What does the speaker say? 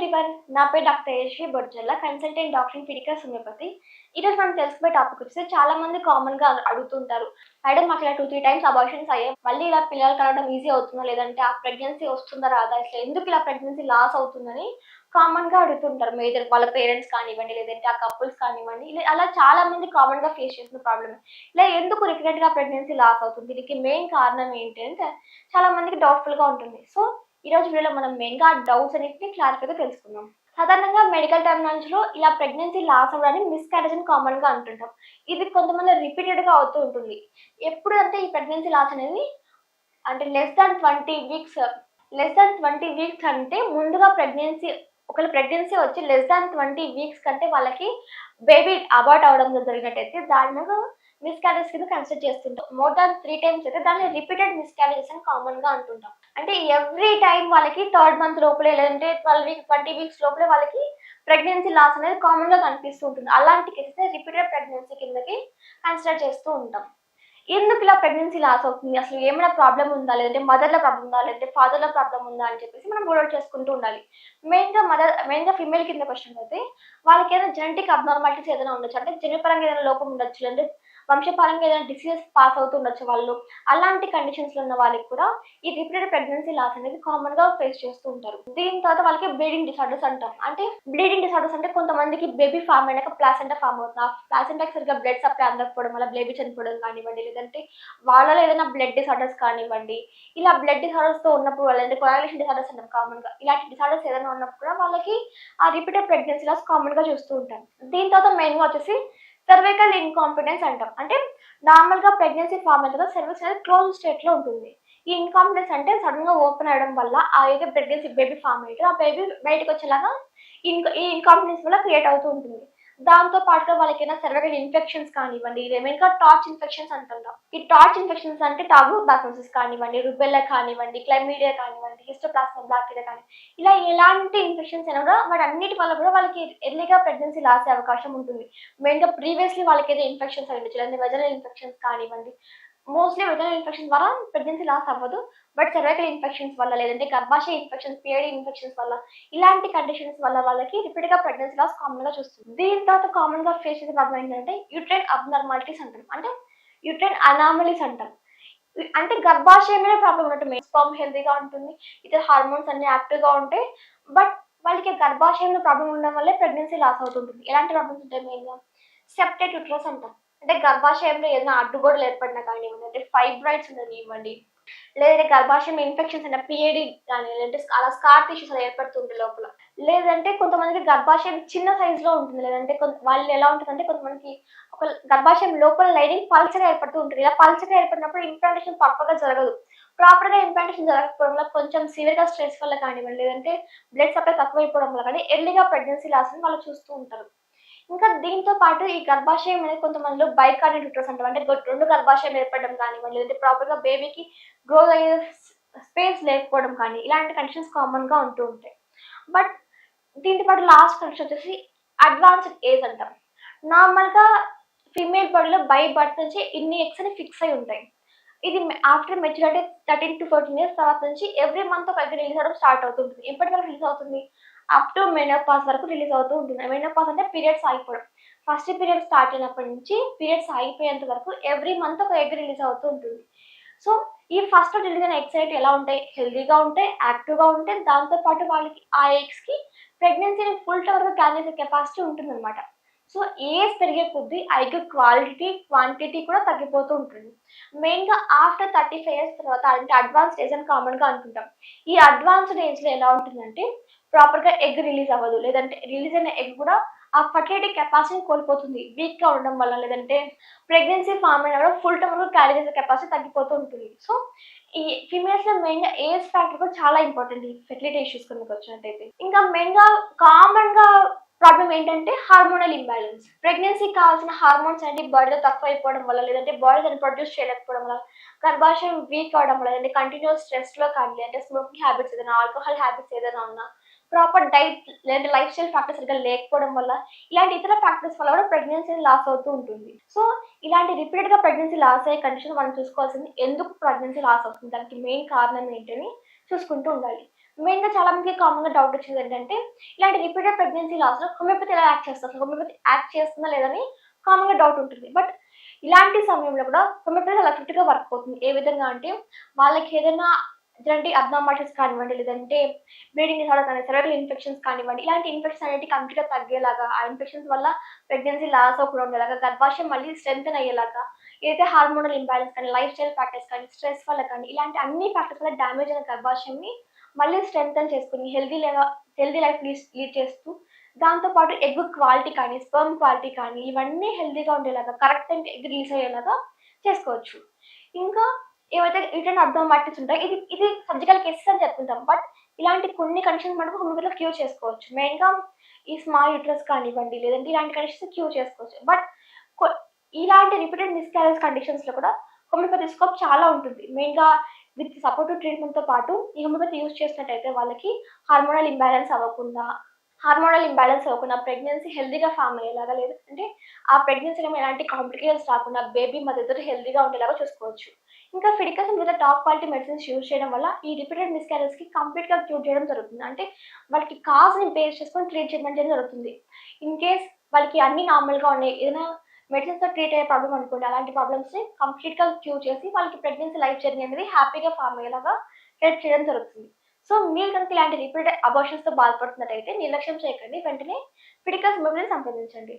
Everyone. నా పేరు doctor Yashwi Bodjalla, consultant doctor in physical homeopathy. ఈరోజు మనం తెలుసుకునే టాపిక్ వచ్చేసి చాలా మంది కామన్‌గా అడుగుతుంటారు. మేడం మాకు ఇలా 2, 3 టైమ్స్ అబార్షన్స్ అయ్యాయి. మళ్ళీ ఇలా పిల్లలు కలగడం ఈజీ అవుతుందా? లేదంటే ఆ ప్రెగ్నెన్సీ వస్తుందా రాదా? అసలు ఎందుకు ఇలా ప్రెగ్నెన్సీ లాస్ అవుతుందని కామన్‌గా అడుగుతుంటారు. మేజర్ వాళ్ళ పేరెంట్స్ కానివ్వండి, లేదంటే ఆ కపుల్స్ కానివ్వండి. అలా చాలా మంది కామన్‌గా ఫేస్ చేస్తున్న ప్రాబ్లమే. ఇలా ఎందుకు రిపీటెడ్‌గా ప్రెగ్నెన్సీ లాస్ అవుతుంది? దీనికి మెయిన్ కారణం ఏంటి అంటే చాలా మందికి డౌట్‌ఫుల్‌గా ఉంటుంది. సో ఈరోజు వీడియోలో మనం మెయిన్‌గా డౌట్స్ అన్నిటిని క్లారిఫైగా తెలుసుకుందాం. సాధారణంగా మెడికల్ టెర్మినాలజీలో ఇలా ప్రెగ్నెన్సీ లాస్ అవ్వడాన్ని మిస్‌క్యారేజ్ అని కామన్‌గా అంటుంటాం. ఇది కొంతమంది రిపీటెడ్‌గా అవుతూ ఉంటుంది. ఎప్పుడు అంటే ఈ ప్రెగ్నెన్సీ లాస్ అనేది అంటే లెస్ దాన్ 20 వీక్స్ అంటే ముందుగా ఒకవేళ ప్రెగ్నెన్సీ వచ్చి లెస్ దాన్ 20 వీక్స్ కంటే వాళ్ళకి బేబీ అబార్ట్ అవ్వడం జరిగినట్టయితే దాన్ని మిస్‌క్యారేజ్ కింద కన్సిడర్ చేస్తుంటాం. మోర్ దాన్ 3 టైమ్స్ అయితే దాన్ని రిపీటెడ్ మిస్‌క్యారేజెస్ అని కామన్‌గా అంటుంటాం. అంటే ఎవ్రీ టైమ్ వాళ్ళకి థర్డ్ మంత్ లోపలే లేదంటే 20 వీక్స్ లోపలే వాళ్ళకి ప్రెగ్నెన్సీ లాస్ అనేది కామన్‌గా కనిపిస్తూ ఉంటుంది. అలాంటి కేసెస్ రిపీటెడ్ ప్రెగ్నెన్సీ కిందకి కన్సిడర్ చేస్తూ ఉంటాం. ఎందుకు ఇలా ప్రెగ్నెన్సీ లాస్ అవుతుంది? అసలు ఏమైనా ప్రాబ్లమ్ ఉందా? లేదంటే మదర్‌లో ప్రాబ్లమ్ ఉందా? లేదంటే ఫాదర్‌లో ప్రాబ్లమ్ ఉందా? అని చెప్పేసి మనం రూల్ ఔట్ చేసుకుంటూ ఉండాలి. మెయిన్‌గా ఫీమేల్ కిందకొచ్చినట్లయితే వాళ్ళకేదైనా జెనెటిక్ అబ్నార్మాలిటీస్ ఏదైనా ఉండొచ్చు. అంటే జన్యుపరంగా ఏదైనా లోపం ఉండొచ్చు. లేదంటే వంశపారంగా ఏదైనా డిసీజెస్ పాస్ అవుతూ ఉండొచ్చు వాళ్ళు. అలాంటి కండిషన్స్‌లో ఉన్న వాళ్ళకి కూడా ఈ రిపీటెడ్ ప్రెగ్నెన్సీ లాస్ అనేది కామన్‌గా ఫేస్ చేస్తూ ఉంటారు. దీని తర్వాత వాళ్ళకి బ్లీడింగ్ డిసార్డర్స్ అంటాం. అంటే బ్లీడింగ్ డిసార్డర్స్ అంటే కొంతమందికి బేబీ ఫార్మ్ అయినాక ప్లాసెంటా ఫార్మ్ అవుతుంది. ఆ ప్లాసెంటాకి సరిగ్గా బ్లడ్ సప్లై అందకపోవడం వల్ల బేబీ చనిపోవడం కానివ్వండి, లేదంటే వాళ్ళలో ఏదైనా బ్లడ్ డిసార్డర్స్ కానివ్వండి, ఇలా బ్లడ్ డిసార్డర్స్‌తో ఉన్నప్పుడు లేదంటే కొయాగులేషన్ డిసార్డర్స్ అంటాం కామన్‌గా. ఇలాంటి డిసార్డర్స్ ఏదైనా ఉన్నప్పుడు కూడా వాళ్ళకి ఆ రిపీటెడ్ ప్రెగ్నెన్సీ లాస్ కామన్‌గా చూస్తూ ఉంటాం. దీని తర్వాత మెయిన్‌గా వచ్చేసి సర్వైకల్ ఇన్‌కాంపిటెన్స్ అంటాం. అంటే నార్మల్‌గా ప్రెగ్నెన్సీ ఫార్మ్ అయిన తర్వాత సర్విక్స్ అనేది క్లోజ్డ్ స్టేట్‌లో ఉంటుంది. ఈ ఇన్‌కాంపిటెన్స్ అంటే సడెన్‌గా ఓపెన్ అవ్వడం వల్ల ఆ ఏదైతే ప్రెగ్నెన్సీ బేబీ ఫార్మ్ అయ్యిందో ఆ బేబీ బయటకొచ్చేలాగా ఈ ఇన్‌కాంపిటెన్స్ వల్ల క్రియేట్ అవుతూ ఉంటుంది. దాంతో పాటుగా వాళ్ళకేమైనా సర్వైకల్ ఇన్ఫెక్షన్స్ కానివ్వండి, మెయిన్‌గా టార్చ్ ఇన్ఫెక్షన్స్ అంటుంటాం. ఈ టార్చ్ ఇన్ఫెక్షన్స్ అంటే టాబూబాక్టోసిస్ కానివ్వండి, రుబెల్లా కానివ్వండి, క్లైమీడియా కానివ్వండి, హిస్టోప్లాస్మా బ్యాక్టీరియా కానీ ఇలా ఎలాంటి ఇన్ఫెక్షన్స్ అయినా కూడా వాటన్నిటి వల్ల కూడా వాళ్ళకి ఎర్లీగా ప్రెగ్నెన్సీ లాస్ అయ్యే అవకాశం ఉంటుంది. మెయిన్‌గా ప్రీవియస్‌లీ వాళ్ళకేదో ఇన్ఫెక్షన్స్ అయి ఉండొచ్చు. లేదంటే వెజనల్ ఇన్ఫెక్షన్స్ కానివ్వండి. మోస్ట్‌లీ వెజనల్ ఇన్ఫెక్షన్ ద్వారా ప్రెగ్నెన్సీ లాస్ అవ్వదు. బట్ సర్వైకల్ ఇన్ఫెక్షన్స్ వల్ల లేదంటే గర్భాశయ ఇన్ఫెక్షన్స్, పీఐడీ ఇన్ఫెక్షన్స్ వల్ల ఇలాంటి కండిషన్స్ వల్ల వాళ్ళకి రిపీటెడ్‌గా ప్రెగ్నెన్సీ లాస్ కామన్‌గా చూస్తుంది. దీని తర్వాత కామన్‌గా ఫేస్ చేసే ప్రాబ్లమ్ ఏంటంటే యూట్రైన్ అబ్నార్మాలిటీస్ అంటాం. అంటే యూట్రైన్ అనామలీస్ అంటాం. అంటే గర్భాశయంలోనే ప్రాబ్లమ్ ఉన్నట్టు స్పెర్మ్ హెల్తీగా ఉంటుంది. ఇతర హార్మోన్స్ అన్నీ యాక్టివ్‌గా ఉంటాయి. బట్ వాళ్ళకి గర్భాశయంలో ప్రాబ్లమ్ ఉండడం వల్లే ప్రెగ్నెన్సీ లాస్ అవుతుంటుంది. ఎలాంటి ప్రాబ్లమ్స్ ఉంటాయి మెయిన్‌గా? సెప్టెడ్ యూటరస్ అంటాం. అంటే గర్భాశయంలో ఏదైనా అడ్డుగోడలు ఏర్పడినా కానివ్వండి, అంటే ఫైబ్రాయిడ్స్ ఉండనివ్వండి, లేదంటే గర్భాశయంలో ఇన్ఫెక్షన్స్ అంటే పీఏడీ గాని, లేదంటే అలా స్కార్ టిష్యూస్ అలా ఏర్పడుతుంటాయి లోపల. లేదంటే కొంతమందికి గర్భాశయం చిన్న సైజులో ఉంటుంది. లేదంటే వాళ్ళు ఎలా ఉంటదంటే కొంతమందికి ఒక గర్భాశయం లోపల లైనింగ్ పల్చగా ఏర్పడుతూ ఉంటుంది. ఇలా పల్చగా ఏర్పడినప్పుడు ఇంప్లాంటేషన్ పర్ఫెక్ట్‌గా జరగదు. ప్రాపర్‌గా ఇంప్లాంటేషన్ జరగకపోవడం వల్ల కొంచెం సివియర్‌గా స్ట్రెస్ వల్ల కానివ్వండి, లేదంటే బ్లడ్ సప్లై తక్కువైపోవడం వల్ల కానీ ఎర్లీగా ప్రెగ్నెన్సీ లాస్‌ని వాళ్ళు చూస్తూ ఉంటారు. ఇంకా దీంతో పాటు ఈ గర్భాశయం అనేది కొంతమందిలో బైకార్డియల్ యూటరస్ అంటాం. అంటే 2 గర్భాశయాలు ఏర్పడడం కానివ్వండి, లేదంటే ప్రాపర్‌గా బేబీకి గ్రో అయ్యే స్పేస్ లేకపోవడం కానీ, ఇలాంటి కండిషన్స్ కామన్‌గా ఉంటూ ఉంటాయి. బట్ దీంతో పాటు లాస్ట్ కండిషన్ వచ్చేసి అడ్వాన్స్డ్ ఏజ్ అంటాం. నార్మల్‌గా ఫీమేల్ బాడీలో బై బర్త్ నుంచి ఇన్ని ఎగ్స్ అని ఫిక్స్ అయ్యి ఉంటాయి. ఇది ఆఫ్టర్ మెచ్యూరిటీ 13-14 ఇయర్స్ తర్వాత నుంచి ఎవ్రీ మంత్ ఒక ఎగ్ రిలీజ్ అవ్వడం స్టార్ట్ అవుతుంటుంది. ఎప్పటి వరకు రిలీజ్ అవుతుంది? అప్ టు మెనోపాజ్ వరకు రిలీజ్ అవుతూ ఉంటుంది. మెనోపాజ్ అంటే పీరియడ్స్ ఆగిపోవడం. ఫస్ట్ పీరియడ్ స్టార్ట్ అయినప్పటి నుంచి పీరియడ్స్ ఆగిపోయేంత వరకు ఎవ్రీ మంత్ ఒక ఎగ్ రిలీజ్ అవుతూ ఉంటుంది. సో, ఈ ఫస్ట్ రిలీజ్ అయిన ఎగ్స్ అనేటివి ఎలా ఉంటాయి? హెల్తీగా ఉంటాయి, యాక్టివ్‌గా ఉంటాయి. దాంతో పాటు వాళ్ళకి ఆ ఎగ్స్‌కి ప్రెగ్నెన్సీని ఫుల్ టర్మ్ వరకు క్యారీ చేసే కెపాసిటీ ఉంటుందన్నమాట. సో, ఏజ్ పెరిగే కొద్దీ ఆ ఎగ్ క్వాలిటీ, క్వాంటిటీ కూడా తగ్గిపోతూ ఉంటుంది. మెయిన్‌గా ఆఫ్టర్ 35 ఇయర్స్ తర్వాత అంటే అడ్వాన్స్డ్ ఏజ్ అని కామన్‌గా అనుకుంటాం. ఈ అడ్వాన్స్డ్ ఏజ్‌లో ఎలా ఉంటుందంటే ప్రాపర్‌గా ఎగ్ రిలీజ్ అవ్వదు. లేదంటే రిలీజ్ అయిన ఎగ్ కూడా ఆ ఫర్టిలిటీ కెపాసిటీని కోల్పోతుంది. వీక్‌గా ఉండడం వల్ల లేదంటే ప్రెగ్నెన్సీ ఫార్మ్ అయినా కూడా ఫుల్ టర్మ్ వరకు క్యారీ చేసే కెపాసిటీ తగ్గిపోతూ ఉంటుంది. సో, ఈ ఫీమేల్స్‌లో మెయిన్‌గా ఏజ్ ఫ్యాక్టర్ కూడా చాలా ఇంపార్టెంట్ ఈ ఫెర్టిలిటీ ఇష్యూస్ కిందకొచ్చినట్టయితే. ఇంకా మెయిన్‌గా కామన్‌గా ప్రాబ్లమ్ ఏంటంటే హార్మోనల్ ఇంబాలెన్స్. ప్రెగ్నెన్సీకి కావాల్సిన హార్మోన్స్ అనేవి బాడీలో తక్కువైపోవడం వల్ల, లేదంటే బాడీ దాన్ని ప్రొడ్యూస్ చేయలేకపోవడం వల్ల, గర్భాశయం వీక్ అవ్వడం వల్ల, లేదంటే కంటిన్యూయస్ స్ట్రెస్‌లో కానీ, అంటే స్మోకింగ్ హ్యాబిట్స్ ఏదైనా, ఆల్కహాల్ హ్యాబిట్స్ ఏదైనా ఉన్నా, ప్రాపర్ డైట్ లేదంటే లైఫ్ స్టైల్ ఫ్యాక్టర్స్ సరిగ్గా లేకపోవడం వల్ల, ఇలాంటి ఇతర ఫ్యాక్టర్స్ వల్ల కూడా ప్రెగ్నెన్సీ లాస్ అవుతూ ఉంటుంది. సో, ఇలాంటి రిపీటెడ్‌గా ప్రెగ్నెన్సీ లాస్ అయ్యే కండిషన్ మనం చూసుకోవాల్సింది ఎందుకు ప్రెగ్నెన్సీ లాస్ అవుతుంది? దానికి మెయిన్ కారణం ఏంటని చూసుకుంటూ ఉండాలి. మెయిన్‌గా చాలా మందికి కామన్‌గా డౌట్ వచ్చేది ఏంటంటే, ఇలాంటి రిపీటెడ్ ప్రెగ్నెన్సీ లాస్‌లో హోమియోపతి ఎలా యాక్ట్ చేస్తది? అసలు హోమియోపతి యాక్ట్ చేస్తుందా లేదని కామన్‌గా డౌట్ ఉంటుంది. బట్ ఇలాంటి సమయంలో కూడా హోమియోపతి చాలా ఎఫెక్టివ్‌గా వర్క్ అవుతుంది. ఏ విధంగా అంటే వాళ్ళకి ఏదైనా జెనెటిక్ అబ్నార్మాలిటీస్ కానివ్వండి, లేదంటే బ్లీడింగ్ డిసార్డర్ కానీ, సెరవికల్ ఇన్ఫెక్షన్స్ కానివ్వండి, ఇలాంటి ఇన్ఫెక్షన్స్ అనేటివి కంప్లీట్‌గా తగ్గేలాగా, ఆ ఇన్ఫెక్షన్స్ వల్ల ప్రెగ్నెన్సీ లాస్ అవ్వకుండా ఉండేలాగా, గర్భాశయం మళ్ళీ స్ట్రెంథెన్ అయ్యేలాగా, ఏదైతే హార్మోనల్ ఇంబాలెన్స్ కానీ, లైఫ్ స్టైల్ ఫ్యాక్టర్స్ కానీ, స్ట్రెస్ వల్ల కానీ, ఇలాంటి అన్ని ఫ్యాక్టర్స్ వల్ల డ్యామేజ్ అయిన గర్భాశయంని మళ్ళీ స్ట్రెంథెన్ చేసుకొని హెల్తీ లైఫ్ లీడ్ చేస్తూ, దాంతో పాటు ఎగ్ క్వాలిటీ కానీ, స్పెర్మ్ క్వాలిటీ కానీ, ఇవన్నీ హెల్తీగా ఉండేలాగా, కరెక్ట్ టైంకి ఎగ్ రిలీజ్ అయ్యేలాగా చేసుకోవచ్చు. ఇంకా ఏవైతే రిటర్న్ అబ్నార్మాలిటీస్ ఉంటాయో, ఇది ఇది సర్జికల్ కేసెస్ అని చెప్పుకుంటాం. బట్ ఇలాంటి కొన్ని కండిషన్స్ మటుకు హోమియోపతిలో క్యూర్ చేసుకోవచ్చు. మెయిన్‌గా ఈ స్మాల్ యూటరస్ కానివ్వండి, లేదంటే ఇలాంటి కండిషన్స్ క్యూర్ చేసుకోవచ్చు. బట్ కొ ఇలాంటి రిపీటెడ్ మిస్‌క్యారేజ్ కండిషన్స్‌లో కూడా హోమియోపతి స్కోప్ చాలా ఉంటుంది. మెయిన్‌గా విత్ సపోర్టివ్ ట్రీట్మెంట్‌తో పాటు ఈ హోమియోపతి యూజ్ చేసినట్టయితే వాళ్ళకి హార్మోనల్ ఇంబాలెన్స్ అవ్వకుండా ప్రెగ్నెన్సీ హెల్తీగా ఫార్మ్ అయ్యేలాగా, లేదంటే ఆ ప్రెగ్నెన్సీలో ఎలాంటి కాంప్లికేషన్స్ రాకుండా బేబీ మదర్ హెల్తీగా ఉండేలాగా చూసుకోవచ్చు. ఇంకా ఫిడికస్ మీద టాప్ క్వాలిటీ మెడిసిన్స్ యూజ్ చేయడం వల్ల ఈ రిపీటెడ్ మిస్‌క్యారేజ్‌కి కంప్లీట్‌గా క్యూర్ చేయడం జరుగుతుంది. అంటే వాళ్ళకి కాజ్‌ని బేస్ చేసుకొని ట్రీట్ చేయడం జరుగుతుంది. ఇన్ కేస్ వాళ్ళకి అన్నీ నార్మల్‌గా ఉన్నాయి, ఏదైనా మెడిసిన్స్‌తో ట్రీట్ అయ్యే ప్రాబ్లమ్ అనుకోండి, అలాంటి ప్రాబ్లమ్స్‌ని కంప్లీట్‌గా క్యూర్ చేసి వాళ్ళకి ప్రెగ్నెన్సీ లైఫ్ జర్నీ అనేది హ్యాపీగా ఫార్మ్ అయ్యేలాగా హెల్ప్ చేయడం జరుగుతుంది. సో మీరు కనుక ఇలాంటి రిపీటెడ్ అబార్షన్స్‌తో బాధపడుతున్నట్టయితే నిర్లక్ష్యం చేయకండి. వెంటనే ఫిడికస్ హోమియోపతిని సంప్రదించండి.